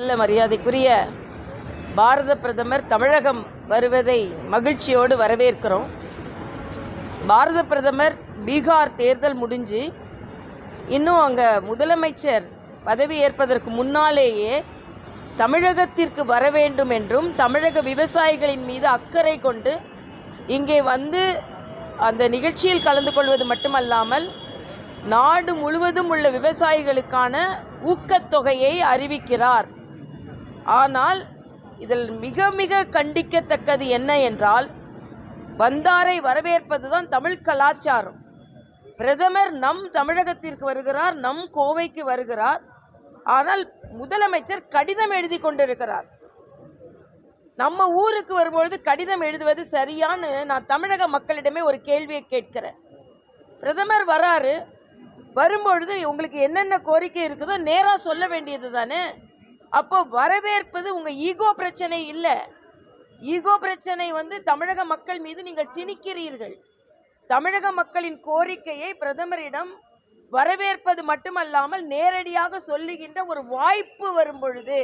நல்ல மரியாதைக்குரிய பாரத பிரதமர் தமிழகம் வருவதை மகிழ்ச்சியோடு வரவேற்கிறோம். பாரத பிரதமர் பீகார் தேர்தல் முடிஞ்சு இன்னும் அங்கே முதலமைச்சர் பதவி ஏற்பதற்கு முன்னாலேயே தமிழகத்திற்கு வர வேண்டும் என்றும் தமிழக விவசாயிகளின் மீது அக்கறை கொண்டு இங்கே வந்து அந்த நிகழ்ச்சியில் கலந்து கொள்வது மட்டுமல்லாமல் நாடு முழுவதும் உள்ள விவசாயிகளுக்கான ஊக்கத்தொகையை அறிவிக்கிறார். ஆனால் இதில் மிக மிக கண்டிக்கத்தக்கது என்ன என்றால், வந்தாரை வரவேற்பதுதான் தமிழ் கலாச்சாரம். பிரதமர் நம் தமிழகத்திற்கு வருகிறார், நம் கோவைக்கு வருகிறார். ஆனால் முதலமைச்சர் கடிதம் எழுதி கொண்டிருக்கிறார். நம்ம ஊருக்கு வரும்பொழுது கடிதம் எழுதுவது சரியான்னு நான் தமிழக மக்களிடமே ஒரு கேள்வியை கேட்கிறேன். பிரதமர் வராரு, வரும்பொழுது உங்களுக்கு என்னென்ன கோரிக்கை இருக்குதோ நேராக சொல்ல வேண்டியது தானே. அப்போ வரவேற்பது உங்கள் ஈகோ பிரச்சனை இல்லை. ஈகோ பிரச்சனை தமிழக மக்கள் மீது நீங்கள் திணிக்கிறீர்கள். தமிழக மக்களின் கோரிக்கையை பிரதமரிடம் வரவேற்பது மட்டுமல்லாமல் நேரடியாக சொல்லுகின்ற ஒரு வாய்ப்பு வரும் பொழுது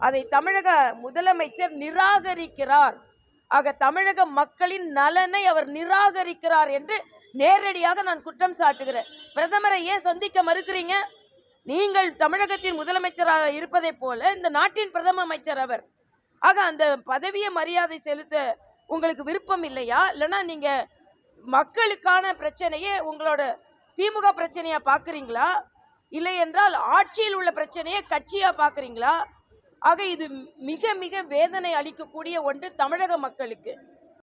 அதை தமிழக முதலமைச்சர் நிராகரிக்கிறார். ஆக தமிழக மக்களின் நலனை அவர் நிராகரிக்கிறார் என்று நேரடியாக நான் குற்றம் சாட்டுகிறேன். பிரதமரை ஏன் சந்திக்க மறுக்கிறீங்க? நீங்கள் தமிழகத்தின் முதலமைச்சராக இருப்பதை போல இந்த நாட்டின் பிரதம அமைச்சர் அவர். ஆக அந்த பதவியை மரியாதை செலுத்த உங்களுக்கு விருப்பம் இல்லையா? இல்லைன்னா நீங்க மக்களுக்கான பிரச்சனையே உங்களோட திமுக பிரச்சனையா பார்க்குறீங்களா? இல்லை என்றால் ஆட்சியில் உள்ள பிரச்சனையை கட்சியா பார்க்குறீங்களா? ஆக இது மிக மிக வேதனை அளிக்கக்கூடிய ஒன்று தமிழக மக்களுக்கு.